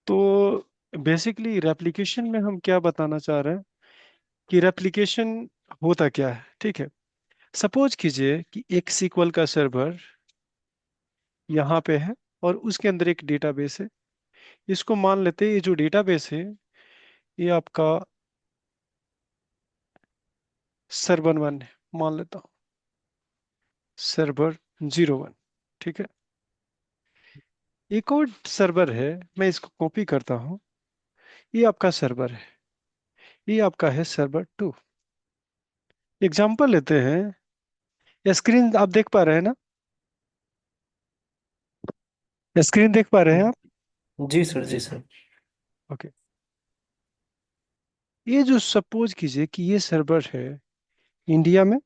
तो basically replication में हम क्या बताना चाह रहे हैं कि रेप्लिकेशन होता क्या है। ठीक है, सपोज कीजिए कि एक सीक्वल का सर्वर यहाँ पे है और उसके अंदर एक डेटाबेस है। इसको मान लेते हैं, ये जो डेटाबेस है ये आपका सर्वर 1 है, मान लेता हूँ सर्वर 01। ठीक है, एक और सर्वर है, मैं इसको कॉपी करता हूँ, ये आपका सर्वर है, ये आपका है सर्वर 2। एग्जाम्पल लेते हैं, स्क्रीन आप देख पा रहे हैं ना? स्क्रीन देख पा रहे हैं आप? जी सर, जी सर। ओके, ये जो सपोज कीजिए कि ये सर्वर है इंडिया में।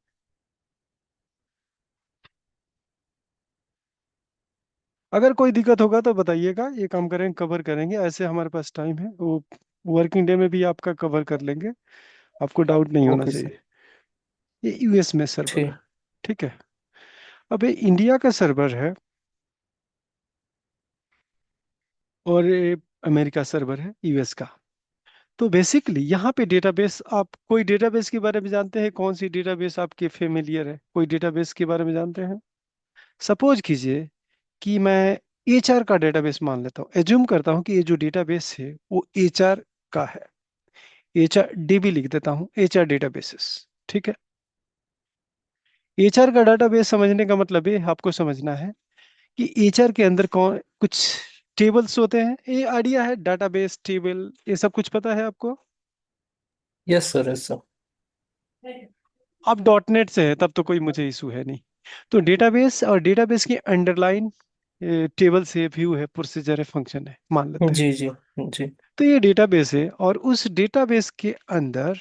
अगर कोई दिक्कत होगा तो बताइएगा, ये काम करेंगे, कवर करेंगे, ऐसे हमारे पास टाइम है, वो वर्किंग डे में भी आपका कवर कर लेंगे, आपको डाउट नहीं होना ओके सर। चाहिए। ये यूएस में सर्वर है। ठीक। ठीक है, अब ये इंडिया का सर्वर है और ये अमेरिका सर्वर है यूएस का। तो बेसिकली यहाँ पे डेटाबेस, आप कोई डेटाबेस के बारे में जानते हैं? कौन सी डेटाबेस आपके फेमिलियर है? कोई डेटाबेस के बारे में जानते हैं? सपोज कीजिए कि मैं एचआर का डेटाबेस मान लेता हूँ, एज्यूम करता हूँ कि ये जो डेटाबेस है वो एचआर का है। एचआर डीबी लिख देता हूँ, एचआर डेटाबेसेस। ठीक है, एचआर का डेटाबेस समझने का मतलब ये आपको समझना है कि एचआर के अंदर कौन कुछ टेबल्स होते हैं। ये आइडिया है, डेटाबेस टेबल ये सब कुछ पता है आपको? Yes sir, yes sir. आप डॉट नेट से है तब तो कोई मुझे इशू है नहीं। तो डेटाबेस और डेटाबेस की अंडरलाइन टेबल से व्यू है, प्रोसीजर है, फंक्शन है, मान लेते हैं। जी जी जी। तो ये डेटाबेस है और उस डेटाबेस के अंदर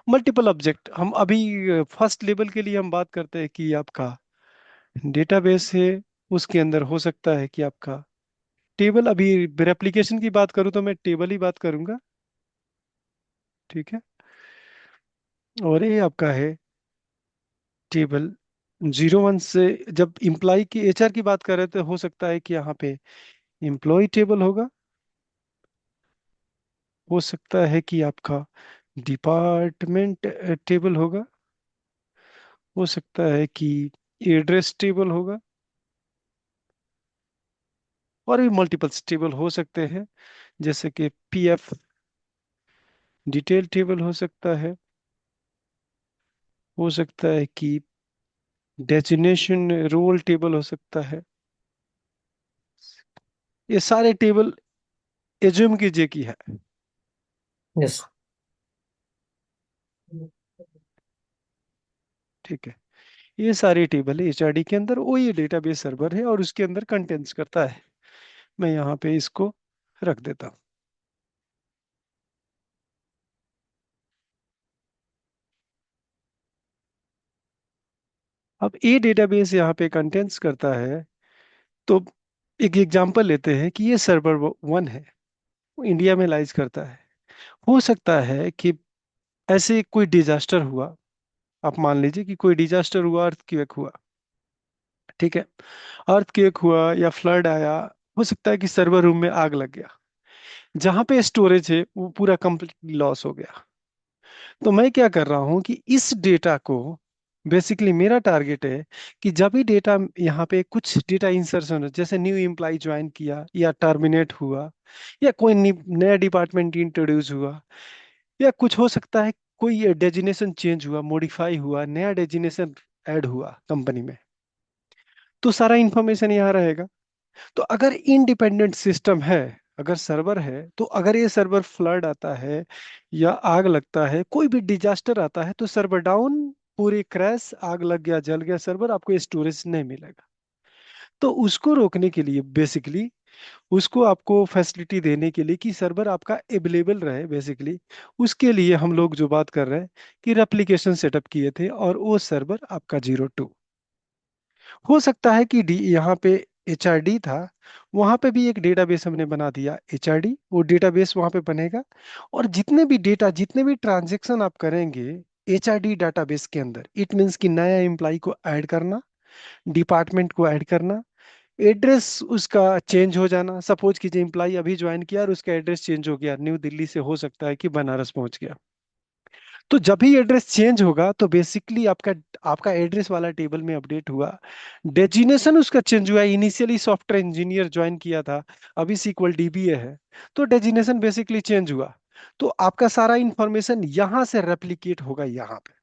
मल्टीपल ऑब्जेक्ट, हम अभी फर्स्ट लेवल के लिए हम बात करते हैं कि आपका डेटाबेस है, उसके अंदर हो सकता है कि आपका टेबल, अभी रेप्लिकेशन की बात करूं तो मैं टेबल ही बात करूंगा। ठीक है, और ये आपका है टेबल 01 से। जब इम्प्लाई की एचआर की बात कर रहे थे, हो सकता है कि यहाँ पे एम्प्लॉय टेबल होगा, हो सकता है कि आपका डिपार्टमेंट टेबल होगा, हो सकता है कि एड्रेस टेबल होगा, और भी मल्टीपल टेबल हो सकते हैं, जैसे कि पीएफ डिटेल टेबल हो सकता है, हो सकता है कि डेजिग्नेशन रोल टेबल हो सकता है। ये सारे टेबल एज्यूम कीजिए कि है। यस। ठीक है, ये सारे टेबल है एचआरडी के अंदर, वो ये डेटाबेस सर्वर है और उसके अंदर कंटेंट्स करता है। मैं यहाँ पे इसको रख देता हूँ। अब ये डेटाबेस यहाँ पे कंटेंट्स करता है। तो एक एग्जांपल लेते हैं कि ये सर्वर 1 है, वो इंडिया में लाइज करता है। हो सकता है कि ऐसे कोई डिजास्टर हुआ, आप मान लीजिए कि कोई डिजास्टर हुआ, अर्थक्वेक हुआ। ठीक है, अर्थक्वेक हुआ या फ्लड आया, हो सकता है कि सर्वर रूम में आग लग गया, जहां पे स्टोरेज है वो पूरा कंप्लीटली लॉस हो गया। तो मैं क्या कर रहा हूँ कि इस डेटा को, बेसिकली मेरा टारगेट है कि जब भी डेटा यहाँ पे कुछ डेटा इंसर्शन हो, जैसे न्यू एम्प्लॉय ज्वाइन किया या टर्मिनेट हुआ या कोई नया डिपार्टमेंट इंट्रोड्यूस हुआ या कुछ हो सकता है, कोई डेजिग्नेशन चेंज हुआ, मॉडिफाई हुआ, नया डेजिग्नेशन ऐड हुआ कंपनी में, तो सारा इंफॉर्मेशन यहाँ रहेगा। तो अगर इंडिपेंडेंट सिस्टम है, अगर सर्वर है, तो अगर ये सर्वर फ्लड आता है या आग लगता है, कोई भी डिजास्टर आता है, तो सर्वर डाउन, पूरी क्रैश, आग लग गया, जल गया सर्वर, आपको स्टोरेज नहीं मिलेगा। तो उसको रोकने के लिए बेसिकली, उसको आपको फैसिलिटी देने के लिए कि सर्वर आपका अवेलेबल रहे, बेसिकली उसके लिए हम लोग जो बात कर रहे हैं कि रेप्लिकेशन सेटअप किए थे, और वो सर्वर आपका 02। हो सकता है कि डी यहाँ पे एचआरडी था, वहाँ पे भी एक डेटाबेस हमने बना दिया एचआरडी, वो डेटाबेस वहाँ पे बनेगा। और जितने भी डेटा, जितने भी ट्रांजैक्शन आप करेंगे एचआरडी डेटाबेस के अंदर, इट मीन्स कि नया एम्प्लॉय को ऐड करना, डिपार्टमेंट को ऐड करना, एड्रेस उसका चेंज हो जाना, सपोज कीजिए एम्प्लॉय अभी ज्वाइन किया और उसका एड्रेस चेंज हो गया, न्यू दिल्ली से हो सकता है कि बनारस पहुंच गया। तो जब भी एड्रेस चेंज होगा तो बेसिकली आपका आपका एड्रेस वाला टेबल में अपडेट हुआ, डेजिग्नेशन उसका चेंज हुआ, इनिशियली सॉफ्टवेयर इंजीनियर ज्वाइन किया था, अभी सीक्वल डीबीए है, तो डेजिग्नेशन बेसिकली चेंज हुआ। तो आपका सारा इंफॉर्मेशन यहां से रेप्लिकेट होगा, यहाँ पे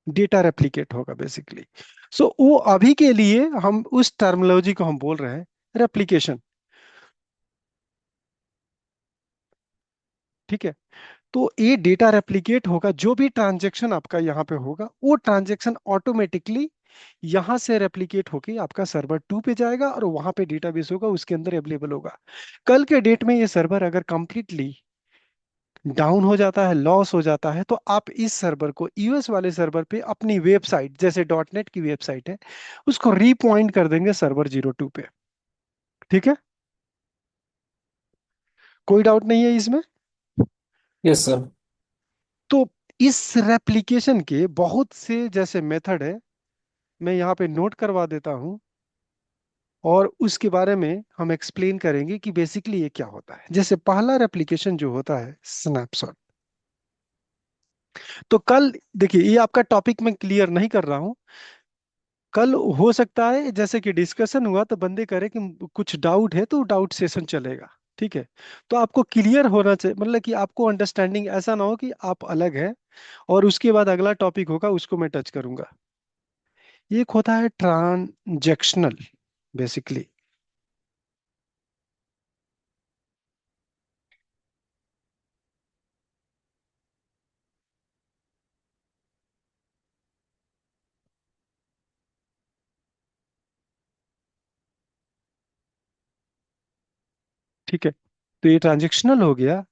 डेटा रेप्लिकेट होगा बेसिकली। सो वो अभी के लिए हम उस टर्मिनोलॉजी को हम बोल रहे हैं रेप्लिकेशन। ठीक है। तो ये डेटा रेप्लिकेट होगा, जो भी ट्रांजैक्शन आपका यहाँ पे होगा वो ट्रांजैक्शन ऑटोमेटिकली यहाँ से रेप्लिकेट होके आपका सर्वर टू पे जाएगा और वहां पे डेटाबेस होगा, उसके अंदर अवेलेबल होगा। कल के डेट में ये सर्वर अगर कंप्लीटली डाउन हो जाता है, लॉस हो जाता है, तो आप इस सर्वर को यूएस वाले सर्वर पे अपनी वेबसाइट जैसे डॉट नेट की वेबसाइट है उसको रीपॉइंट कर देंगे सर्वर 02 पे। ठीक है। कोई डाउट नहीं है इसमें। Yes sir. तो इस रेप्लिकेशन के बहुत से जैसे मेथड है, मैं यहाँ पे नोट करवा देता हूँ और उसके बारे में हम एक्सप्लेन करेंगे कि बेसिकली ये क्या होता है। जैसे पहला रेप्लिकेशन जो होता है स्नैपशॉट। तो कल देखिए, ये आपका टॉपिक मैं क्लियर नहीं कर रहा हूँ, कल हो सकता है जैसे कि डिस्कशन हुआ तो बंदे करे कि कुछ डाउट है तो डाउट सेशन चलेगा। ठीक है। तो आपको क्लियर होना चाहिए, मतलब कि आपको अंडरस्टैंडिंग ऐसा ना हो कि आप अलग है और उसके बाद अगला टॉपिक होगा उसको मैं टच करूंगा। एक होता है ट्रांजैक्शनल बेसिकली। ठीक है। तो ये ट्रांजैक्शनल हो गया।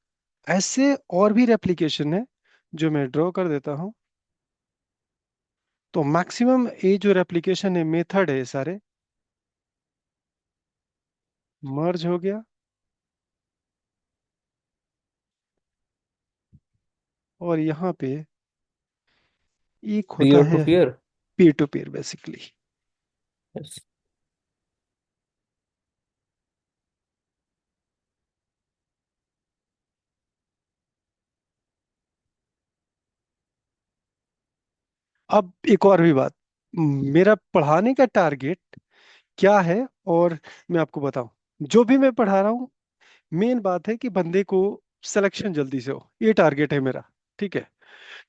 ऐसे और भी रेप्लिकेशन है जो मैं ड्रॉ कर देता हूं। तो मैक्सिमम ये जो रेप्लिकेशन है मेथड है सारे मर्ज हो गया। और यहाँ पे एक होता पीयर टू है peer. Pir to Pir basically. Yes. अब एक और भी बात, मेरा पढ़ाने का टारगेट क्या है, और मैं आपको बताऊं, जो भी मैं पढ़ा रहा हूँ मेन बात है कि बंदे को सिलेक्शन जल्दी से हो, ये टारगेट है मेरा। ठीक है।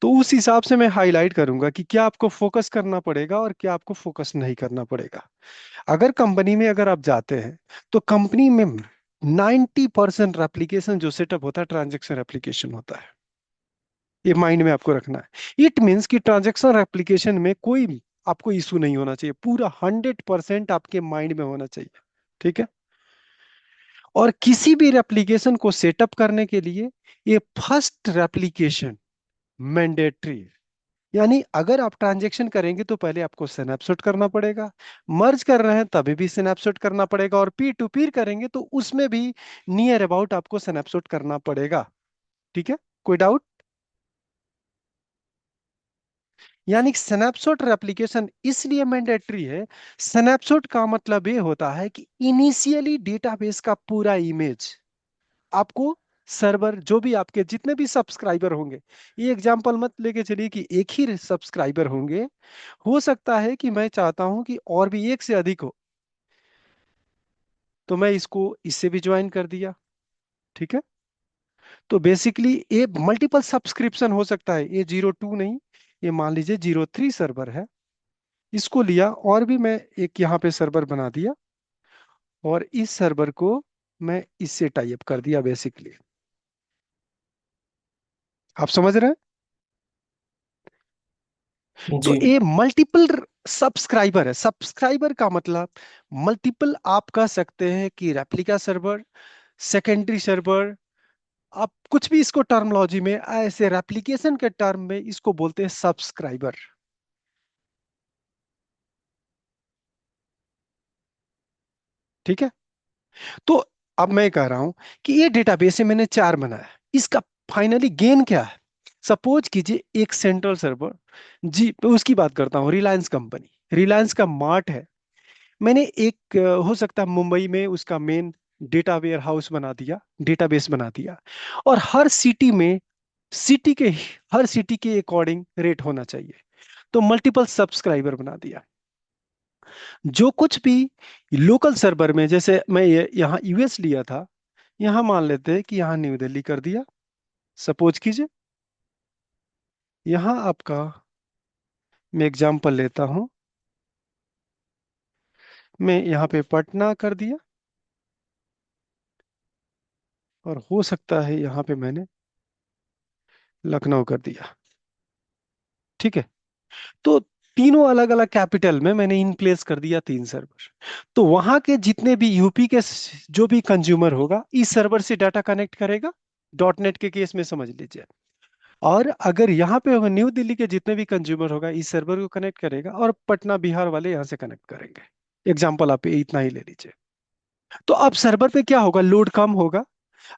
तो उस हिसाब से मैं हाईलाइट करूंगा कि क्या आपको फोकस करना पड़ेगा और क्या आपको फोकस नहीं करना पड़ेगा। अगर कंपनी में अगर आप जाते हैं तो कंपनी में 90% एप्लीकेशन जो सेटअप होता है ट्रांजेक्शन एप्लीकेशन होता है। ये माइंड में आपको रखना है। इट मीन्स कि ट्रांजेक्शन एप्लीकेशन में कोई आपको इशू नहीं होना चाहिए, पूरा 100% आपके माइंड में होना चाहिए। ठीक है। और किसी भी एप्लीकेशन को सेटअप करने के लिए ये फर्स्ट एप्लीकेशन मैंडेटरी है। यानी अगर आप ट्रांजेक्शन करेंगे तो पहले आपको स्नैपशॉट करना पड़ेगा, मर्ज कर रहे हैं तभी भी स्नैपशॉट करना पड़ेगा, और पी टू पीर करेंगे तो उसमें भी नियर अबाउट आपको स्नैपशॉट करना पड़ेगा। ठीक है। कोई डाउट? यानी स्नैपशॉट एप्लीकेशन इसलिए मैंडेटरी है, स्नैपशॉट का मतलब ये होता है कि इनिशियली डेटाबेस का पूरा इमेज आपको सर्वर, जो भी आपके जितने भी सब्सक्राइबर होंगे, ये एग्जांपल मत लेके चलिए कि एक ही सब्सक्राइबर होंगे, हो सकता है कि मैं चाहता हूं कि और भी एक से अधिक हो, तो मैं इसको इससे भी ज्वाइन कर दिया। ठीक है। तो बेसिकली ये मल्टीपल सब्सक्रिप्शन हो सकता है, ये 02 नहीं, ये मान लीजिए 03 सर्वर है, इसको लिया और भी मैं एक यहाँ पे सर्वर बना दिया और इस सर्वर को मैं इससे टाई अप कर दिया बेसिकली। आप समझ रहे हैं? तो जी। ये मल्टीपल सब्सक्राइबर है। सब्सक्राइबर का मतलब मल्टीपल, आप कह सकते हैं कि रेप्लिका सर्वर, सेकेंडरी सर्वर, आप कुछ भी इसको टर्मिनोलॉजी में ऐसे रेप्लिकेशन के टर्म में इसको बोलते हैं सब्सक्राइबर। ठीक है। तो अब मैं कह रहा हूं कि ये डेटाबेस है, मैंने चार बनाया, इसका फाइनली गेन क्या है। सपोज कीजिए एक सेंट्रल सर्वर, जी मैं उसकी बात करता हूँ, रिलायंस कंपनी, रिलायंस का मार्ट है, मैंने एक हो सकता है मुंबई में उसका मेन डेटा वेयर हाउस बना दिया, डेटाबेस बना दिया, और हर सिटी के अकॉर्डिंग रेट होना चाहिए। तो मल्टीपल सब्सक्राइबर बना दिया। जो कुछ भी लोकल सर्वर में, जैसे मैं यहाँ यूएस लिया था, यहाँ मान लेते हैं कि यहाँ न्यू दिल्ली कर दिया, सपोज कीजिए। यहाँ आपका मैं एग्जांपल लेता हूँ, मैं यहाँ पे पटना कर दिया, और हो सकता है यहाँ पे मैंने लखनऊ कर दिया। ठीक है। तो तीनों अलग अलग कैपिटल में मैंने इन प्लेस कर दिया 3 सर्वर। तो वहां के जितने भी यूपी के जो भी कंज्यूमर होगा, इस सर्वर से डाटा कनेक्ट करेगा, डॉट नेट के केस में समझ लीजिए। और अगर यहाँ पे होगा, न्यू दिल्ली के जितने भी कंज्यूमर होगा इस सर्वर को कनेक्ट करेगा, और पटना बिहार वाले यहाँ से कनेक्ट करेंगे। एग्जाम्पल आप इतना ही ले लीजिए। तो अब सर्वर पे क्या होगा, लोड कम होगा।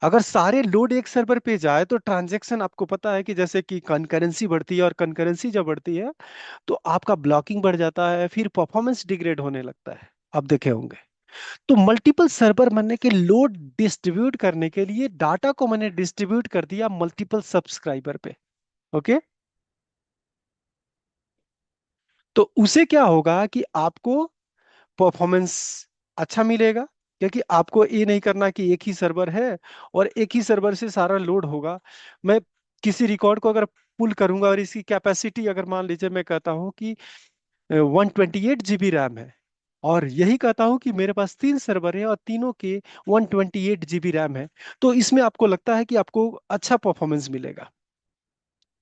अगर सारे लोड एक सर्वर पे जाए तो ट्रांजैक्शन, आपको पता है कि जैसे कि कंकरेंसी बढ़ती है, और कंकरेंसी जब बढ़ती है तो आपका ब्लॉकिंग बढ़ जाता है, फिर परफॉर्मेंस डिग्रेड होने लगता है। आप देखे होंगे। तो मल्टीपल सर्वर बनने के लोड डिस्ट्रीब्यूट करने के लिए डाटा को मैंने डिस्ट्रीब्यूट कर दिया मल्टीपल सब्सक्राइबर पे। ओके। तो उसे क्या होगा कि आपको परफॉर्मेंस अच्छा मिलेगा, क्योंकि आपको ये नहीं करना कि एक ही सर्वर है और एक ही सर्वर से सारा लोड होगा। मैं किसी रिकॉर्ड को अगर पुल करूंगा, और इसकी कैपेसिटी अगर मान लीजिए मैं कहता हूं कि 128 GB रैम है, और यही कहता हूं कि मेरे पास 3 सर्वर है और तीनों के 128 GB रैम है, तो इसमें आपको लगता है कि आपको अच्छा परफॉर्मेंस मिलेगा।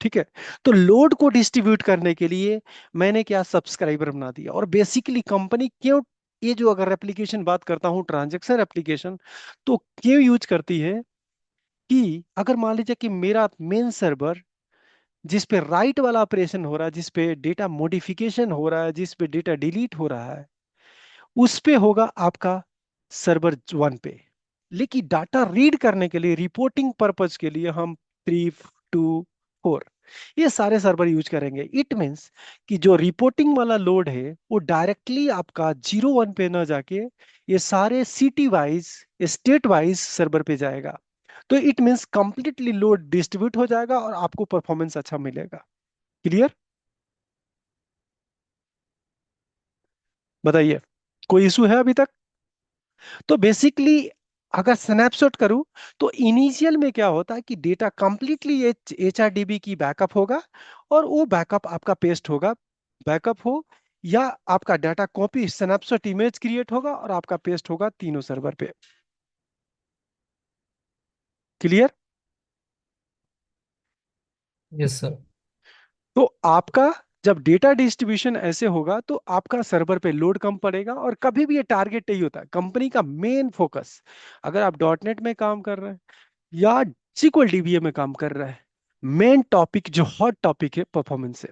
ठीक है। तो लोड को डिस्ट्रीब्यूट करने के लिए मैंने क्या सब्सक्राइबर बना दिया। और बेसिकली कंपनी क्यों, ये जो अगर एप्लीकेशन बात करता हूँ ट्रांजैक्शन एप्लीकेशन, तो क्यों यूज करती है कि अगर मान लीजिए कि मेरा मेन सर्वर जिस पे राइट वाला ऑपरेशन हो रहा है, जिस पे डेटा मॉडिफिकेशन हो रहा है, जिस पे डेटा डिलीट हो रहा है, उस पे होगा आपका सर्वर 1 पे। लेकिन डाटा रीड करने के लिए, रिपोर्टिंग पर्पज के लिए हम 3, 2, 4 ये सारे सर्वर यूज करेंगे। इट मीन्स कि जो रिपोर्टिंग वाला लोड है वो डायरेक्टली आपका 0, 1 पे ना जाके ये सारे city wise, state wise server पे जाएगा। तो it means completely load distribute हो जाएगा और आपको परफॉर्मेंस अच्छा मिलेगा। क्लियर? बताइए, कोई इशू है अभी तक? तो बेसिकली अगर स्नैपशॉट करूं, तो इनिशियल में क्या होता है कि डेटा कंप्लीटली HRDB की बैकअप होगा, और वो बैकअप आपका पेस्ट होगा। बैकअप हो या आपका data copy snapshot image create होगा और आपका पेस्ट होगा तीनों सर्वर पे। क्लियर? Yes sir. तो आपका जब डेटा डिस्ट्रीब्यूशन ऐसे होगा तो आपका सर्वर पे लोड कम पड़ेगा, और कभी भी ये टारगेट नहीं होता कंपनी का मेन फोकस। अगर आप डॉट नेट में काम कर रहे हैं या SQL DBA में काम कर रहा है, मेन टॉपिक जो हॉट टॉपिक है परफॉर्मेंस है।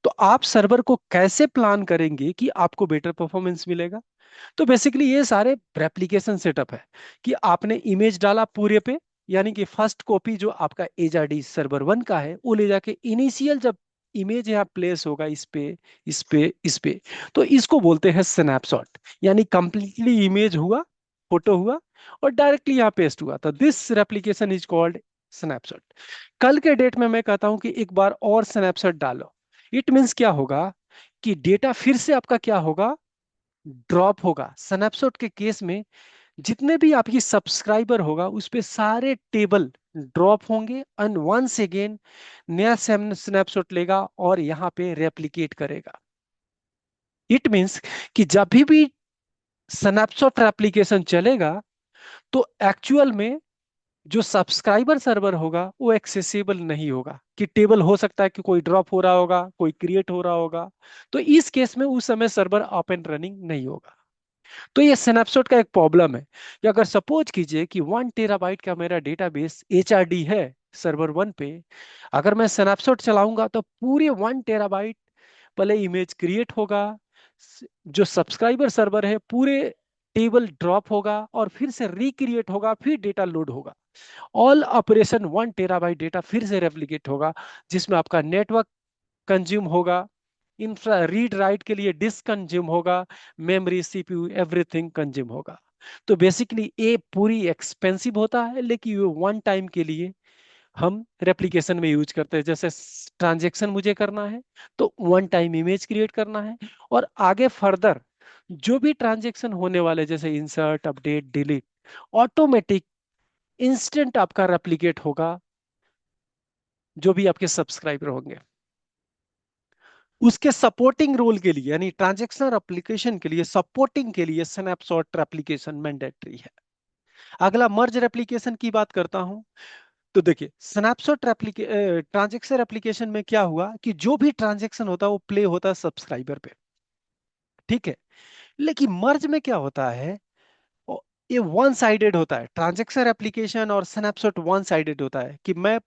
तो आप सर्वर को कैसे प्लान करेंगे कि आपको बेटर परफॉर्मेंस मिलेगा? तो बेसिकली ये सारे रेप्लिकेशन सेटअप है कि आपने इमेज डाला पूरे पे, यानी कि फर्स्ट कॉपी जो आपका एचआरडी सर्वर 1 का है वो ले जाके इनिशियल जब इमेज यहाँ प्लेस होगा इस पे, इस पे, इस पे, तो इसको बोलते हैं स्नैपशॉट। यानी कंप्लीटली इमेज हुआ, फोटो हुआ, और डायरेक्टली यहाँ पेस्ट हुआ, तो this replication is called snapshot. कल के डेट में मैं कहता हूं कि एक बार और स्नैपशॉट डालो, इट मीन्स क्या होगा कि डेटा फिर से आपका क्या होगा, ड्रॉप होगा। स्नैपशॉट के केस में जितने भी आपकी सब्सक्राइबर होगा उस पे सारे टेबल ड्रॉप होंगे, एंड वंस अगेन नया स्नैपशॉट लेगा और यहाँ पे रेप्लिकेट करेगा। इट मीन्स कि जब भी स्नैपशॉट एप्लीकेशन चलेगा तो एक्चुअल में जो सब्सक्राइबर सर्वर होगा वो एक्सेसिबल नहीं होगा, कि टेबल हो सकता है कि कोई ड्रॉप हो रहा होगा, कोई क्रिएट हो रहा होगा, तो इस केस में उस समय सर्वर अप एंड रनिंग नहीं होगा। तो ये स्नैपशॉट का एक प्रॉब्लम है कि अगर सपोज कीजिए कि 1 TB का मेरा डेटाबेस HRD है सर्वर 1 पे, अगर मैं स्नैपशॉट चलाऊंगा तो पूरे 1 TB पहले इमेज क्रिएट होगा, जो सब्सक्राइबर सर्वर है पूरे टेबल ड्रॉप होगा, और फिर से रिक्रिएट होगा, फिर डेटा लोड होगा। ऑल ऑपरेशन 1 TB डेटा फिर से रेप्लिकेट होगा, जिसमें आपका नेटवर्क कंज्यूम होगा, इंफ्रा रीड राइट के लिए डिस्क कंज्यूम होगा, मेमोरी, सीपीयू, एवरीथिंग कंज्यूम होगा। तो बेसिकली ये पूरी एक्सपेंसिव होता है, लेकिन ये वन टाइम के लिए हम रेप्लिकेशन में यूज करते हैं। जैसे ट्रांजेक्शन मुझे करना है तो वन टाइम इमेज क्रिएट करना है, और आगे फर्दर जो भी ट्रांजेक्शन होने वाले जैसे insert, update, delete, automatic instant आपका रेप्लिकेट होगा जो भी आपके सब्सक्राइबर होंगे। उसके सपोर्टिंग रोल के लिए यानी ट्रांजेक्शन एप्लीकेशन के लिए सपोर्टिंग के लिए स्नैपशॉट एप्लीकेशन मैंडेटरी है। अगला मर्ज रेप्लिकेशन की बात करता हूं। तो देखिए स्नैपशॉट ट्रांजेक्शन एप्लीकेशन में क्या हुआ कि जो भी ट्रांजेक्शन होता है वो प्ले होता है सब्सक्राइबर पे, ठीक है। लेकिन मर्ज में क्या होता है, ओ- ये वन साइडेड होता है। ट्रांजेक्शन एप्लीकेशन और स्नैपशॉट वन साइडेड होता है कि मैं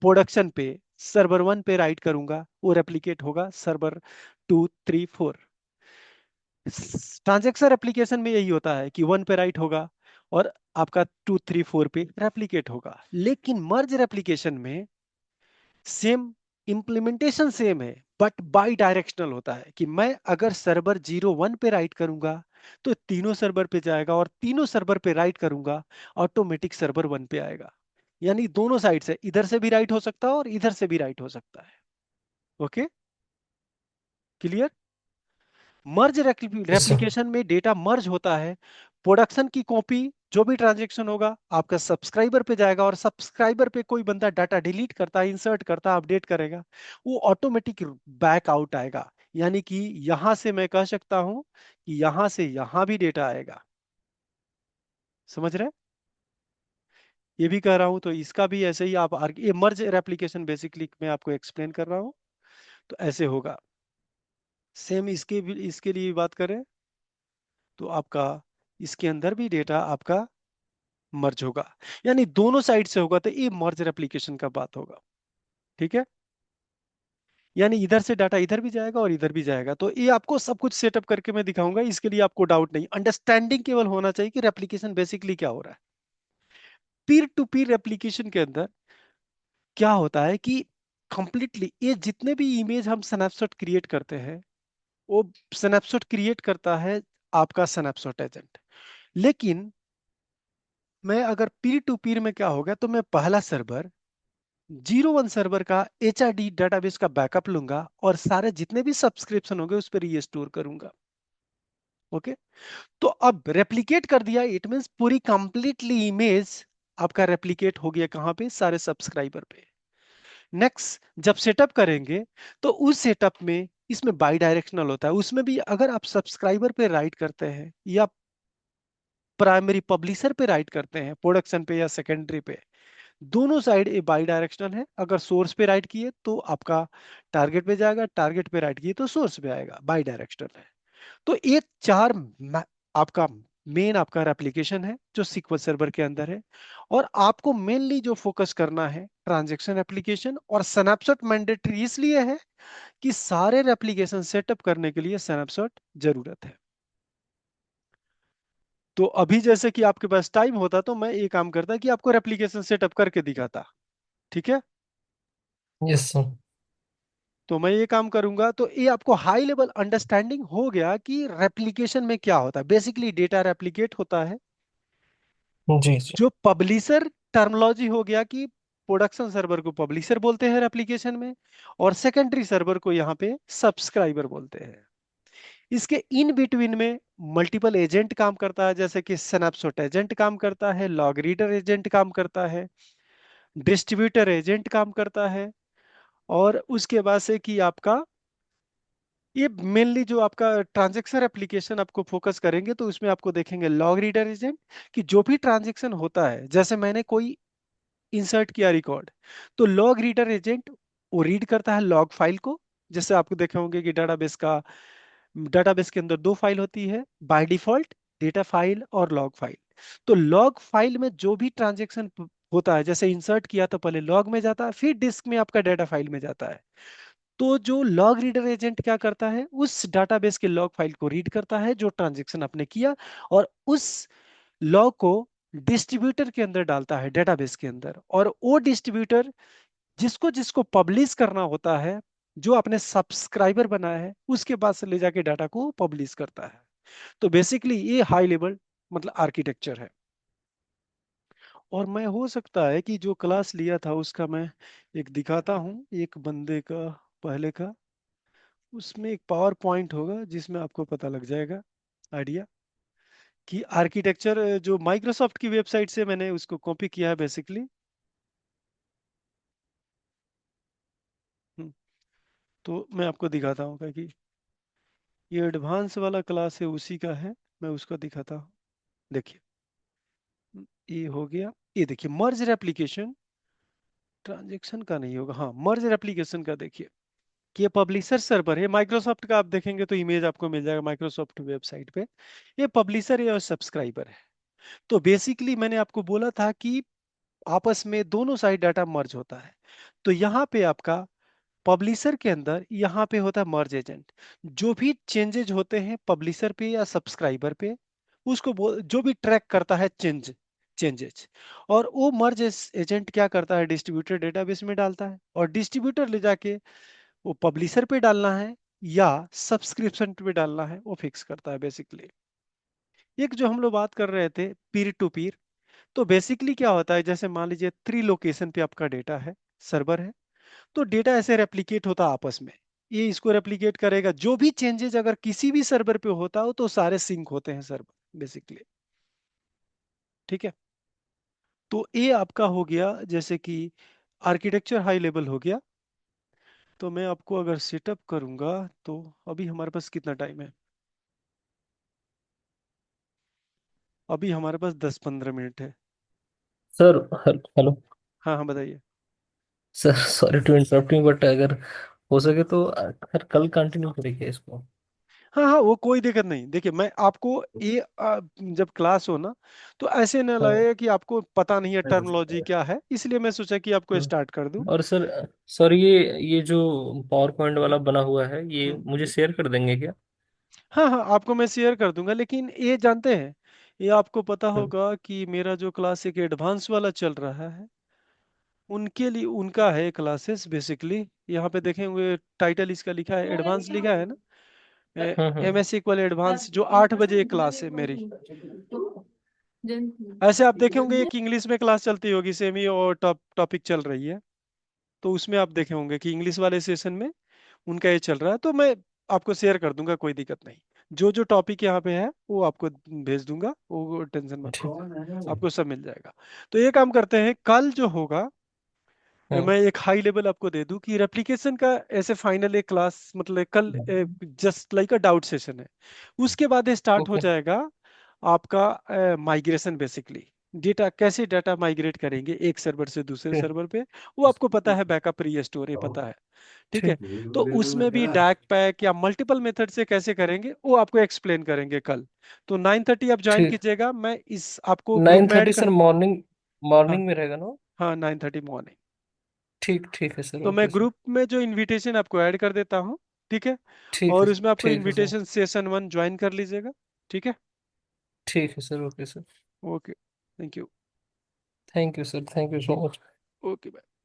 प्रोडक्शन पे सर्वर वन पे राइट करूंगा, वो रेप्लिकेट होगा server two three four. Transaction application में यही होता है कि वन पे राइट होगा और आपका टू थ्री फोर पे रेप्लिकेट होगा। लेकिन मर्ज रेप्लिकेशन में सेम इंप्लीमेंटेशन सेम है, बट बाई डायरेक्शनल होता है कि मैं अगर सर्वर जीरो वन पे राइट करूंगा तो तीनों सर्वर पे जाएगा, और तीनों सर्वर पे राइट करूंगा ऑटोमेटिक सर्वर वन पे आएगा। यानी दोनों साइड से, इधर से भी राइट हो सकता है और इधर से भी राइट हो सकता है। Okay, clear. Merge yes sir. Replication में डेटा मर्ज होता है। प्रोडक्शन की कॉपी जो भी ट्रांजेक्शन होगा आपका सब्सक्राइबर पे जाएगा, और सब्सक्राइबर पे कोई बंदा डाटा डिलीट करता है, इंसर्ट करता है, अपडेट करेगा, वो ऑटोमेटिक बैक आउट आएगा। यानी कि यहां से मैं कह सकता हूं कि यहां से यहां भी डेटा आएगा। समझ रहे हैं? ये भी कह रहा हूं तो इसका भी ऐसे ही आप ये मर्ज रेप्लिकेशन बेसिकली मैं आपको एक्सप्लेन कर रहा हूं, तो ऐसे होगा। सेम इसके लिए भी बात करें तो आपका इसके अंदर भी डेटा आपका मर्ज होगा, यानी दोनों साइड से होगा, तो ये मर्ज रेप्लिकेशन का बात होगा। ठीक है, यानी इधर से डाटा इधर भी जाएगा और इधर भी जाएगा। तो ये आपको सब कुछ सेटअप करके मैं दिखाऊंगा, इसके लिए आपको डाउट नहीं, अंडरस्टैंडिंग केवल होना चाहिए कि रेप्लिकेशन बेसिकली क्या हो रहा है। पीर टू पीर रेप्लिकेशन के अंदर क्या होता है कि कंप्लीटली ये जितने भी इमेज हम स्नैपशॉट क्रिएट करते हैं, वो स्नैपशॉट क्रिएट करता है आपका स्नैपशॉट एजेंट। लेकिन मैं अगर पीर टू पीर में क्या होगा, तो मैं पहला सर्वर जीरो वन सर्वर का HRD डेटाबेस का बैकअप लूंगा और सारे जितने भी सब्सक्रिप्शन होंगे उस पर रीस्टोर करूंगा। ओके, तो अब रेप्लिकेट कर दिया, इट मींस पूरी कंप्लीटली इमेज आपका रेप्लिकेट हो गया कहां पे, सारे सब्सक्राइबर पे। नेक्स्ट जब सेटअप करेंगे तो उस सेटअप में इसमें बाई डायरेक्शनल होता है, उसमें भी अगर आप सब्सक्राइबर पे राइट करते हैं या प्राइमरी पब्लिशर पे राइट करते हैं, प्रोडक्शन पे या सेकेंडरी पे, दोनों साइड ए बाई डायरेक्शनल है। अगर सोर्स पे राइट किए तो आपका टारगेट पे जाएगा, टारगेट पे राइट किए तो सोर्स पे आएगा, बाई डायरेक्शनल है। तो ये चार आपका मेन आपका एप्लीकेशन है जो सीक्वल सर्वर के अंदर है। और आपको मेनली जो फोकस करना है ट्रांजैक्शन एप्लीकेशन, और स्नैपशॉट मैंडेटरी इसलिए है कि सारे एप्लीकेशन सेटअप करने के लिए स्नैपशॉट जरूरत है। तो अभी जैसे कि आपके पास टाइम होता तो मैं ये काम करता कि आपको एप्लीकेशन सेटअप करके दिखाता। ठीक है, यस सर। तो मैं ये काम करूंगा, तो ये आपको हाई लेवल अंडरस्टैंडिंग हो गया कि रेप्लिकेशन में क्या होता है। बेसिकली डेटा रेप्लिकेट होता है। जी जी। जो पब्लिशर टर्मिनोलॉजी हो गया कि प्रोडक्शन सर्वर को पब्लिशर बोलते हैं एप्लीकेशन में, और सेकेंडरी सर्वर को यहाँ पे सब्सक्राइबर बोलते हैं। इसके इन बिटवीन में मल्टीपल एजेंट काम करता है, जैसे कि स्नैपशॉट एजेंट काम करता है, लॉग रीडर एजेंट काम करता है, डिस्ट्रीब्यूटर एजेंट काम करता है, और उसके बाद से कि आपका ये मेनली जो आपका ट्रांजैक्शन एप्लीकेशन आपको फोकस करेंगे तो उसमें आपको देखेंगे लॉग रीडर एजेंट, कि जो भी ट्रांजैक्शन होता है, जैसे मैंने कोई इंसर्ट किया रिकॉर्ड, तो लॉग रीडर एजेंट वो रीड करता है लॉग फाइल को। जैसे आपको देखे होंगे कि डेटाबेस के अंदर दो फाइल होती है बाय डिफॉल्ट, डेटा फाइल और लॉग फाइल। तो लॉग फाइल में जो भी ट्रांजैक्शन होता है, जैसे इंसर्ट किया तो पहले लॉग में जाता है, फिर डिस्क में आपका डेटा फाइल में जाता है। तो जो लॉग रीडर एजेंट क्या करता है, उस डाटाबेस के लॉग फाइल को रीड करता है जो ट्रांजैक्शन आपने किया, और उस लॉग को डिस्ट्रीब्यूटर के अंदर डालता है डेटाबेस के अंदर। और वो डिस्ट्रीब्यूटर जिसको जिसको पब्लिश करना होता है, जो आपने सब्सक्राइबर बनाया है उसके पास से ले जाके डाटा को पब्लिश करता है। तो बेसिकली ये हाई लेवल मतलब आर्किटेक्चर है। और मैं हो सकता है कि जो क्लास लिया था उसका मैं एक दिखाता हूँ, एक बंदे का पहले का, उसमें एक पावर पॉइंट होगा जिसमें आपको पता लग जाएगा आइडिया कि आर्किटेक्चर जो माइक्रोसॉफ्ट की वेबसाइट से मैंने उसको कॉपी किया है बेसिकली। तो मैं आपको दिखाता हूँ कि ये एडवांस वाला क्लास है उसी का है, मैं उसका दिखाता हूँ। देखिए, ये हो गया। ये देखिए मर्ज एप्लीकेशन, ट्रांजेक्शन का नहीं होगा, हाँ मर्ज एप्लीकेशन का। देखिए कि ये पब्लिशर सर्वर है माइक्रोसॉफ्ट का, आप देखेंगे तो इमेज आपको मिल जाएगा माइक्रोसॉफ्ट वेबसाइट पे। ये पब्लिशर है और सब्सक्राइबर है। तो बेसिकली मैंने आपको बोला था कि आपस में दोनों साइड डाटा मर्ज होता है। तो यहाँ पे आपका पब्लिशर के अंदर यहाँ पे होता है मर्ज एजेंट। जो भी चेंजेज होते हैं पब्लिशर पे या सब्सक्राइबर पे, उसको जो भी ट्रैक करता है चेंजेज। और वो मर्ज एजेंट क्या करता है, डिस्ट्रीब्यूटर डेटाबेस में डालता है, और डिस्ट्रीब्यूटर ले जाके वो पब्लिशर पे डालना है या सब्सक्रिप्शन पे डालना है वो फिक्स करता है बेसिकली। एक जो हम लोग बात कर रहे थे पीर टू पीर, तो बेसिकली क्या होता है, जैसे मान लीजिए 3 लोकेशन पे आपका डेटा है, सर्वर है। तो डेटा ऐसे रेप्लिकेट होता है आपस में, ये इसको रेप्लिकेट करेगा। जो भी चेंजेस अगर किसी भी सर्वर पे होता हो तो सारे सिंक होते हैं सर्वर बेसिकली। ठीक है। तो ये आपका हो गया जैसे कि आर्किटेक्चर हाई लेवल हो गया। तो मैं आपको अगर सेटअप करूंगा तो अभी हमारे पास कितना टाइम है, अभी हमारे पास 10-15 मिनट है। सर। हेलो। हाँ हाँ बताइए। Sir sorry to interrupt me, but अगर हो सके तो सर कल कंटिन्यू करेंगे इसको। हाँ हाँ वो कोई दिक्कत नहीं। देखिए मैं आपको ये जब क्लास हो ना, तो ऐसे न हाँ। लगे कि आपको पता नहीं है टर्मिनोलॉजी क्या है, इसलिए मैं सोचा कि आपको स्टार्ट कर दूं। और सर, सर ये जो पावर पॉइंट वाला बना हुआ है, ये हम्म। मुझे शेयर कर देंगे क्या? हाँ हाँ आपको मैं शेयर कर दूंगा, लेकिन ये जानते हैं, ये आपको पता हम्म। होगा कि मेरा जो क्लास एक एडवांस वाला चल रहा है, उनके लिए उनका है क्लासेस बेसिकली। यहाँ पे देखेंगे टाइटल इसका लिखा है एडवांस लिखा है ना, एम हम्म। एस इक्वल एडवांस, जो 8 बजे एक क्लास है मेरी। ऐसे आप देखे होंगे एक इंग्लिश में क्लास चलती होगी सेमी और टॉपिक चल रही है, तो उसमें आप देखे होंगे कि इंग्लिश वाले सेशन में उनका ये चल रहा है। तो मैं आपको शेयर कर दूंगा, कोई दिक्कत नहीं। जो जो टॉपिक यहाँ पे है वो आपको भेज दूंगा, वो टेंशन मत लीजिए, ठीक। आपको सब मिल जाएगा। तो ये काम करते हैं, कल जो होगा हम्म। मैं एक हाई लेवल आपको दे दूं कि रेप्लिकेशन का ऐसे फाइनल एक क्लास मतलब कल just like a doubt session है। उसके बाद स्टार्ट हो ओके। जाएगा आपका माइग्रेशन बेसिकली। डेटा कैसे डाटा माइग्रेट करेंगे एक सर्वर से दूसरे ठीक। सर्वर पे, वो आपको पता है, बैकअप रीस्टोर ये पता है। ठीक है। ठीक। तो उसमें भी डैक पैक या मल्टीपल मेथड से कैसे करेंगे वो आपको एक्सप्लेन करेंगे कल। तो 9:30 आप ज्वाइन ठीक। कीजिएगा, मैं इस आपको ग्रुप नाइन में ऐड थर्टी कर। सर, मॉर्निंग हाँ मॉर्निंग में रहेगा ना? हाँ 9:30 मॉर्निंग। ठीक, ठीक है सर, तो मैं ओके सर। ग्रुप में जो इनविटेशन आपको ऐड कर देता हूँ। ठीक है। ठीक है और सर, उसमें आपको ठीक है सर। इनविटेशन सेशन 1 ज्वाइन कर लीजिएगा। ठीक है। ठीक है sir, okay sir. Okay. Thank you. Thank you sir, thank you so much. Okay.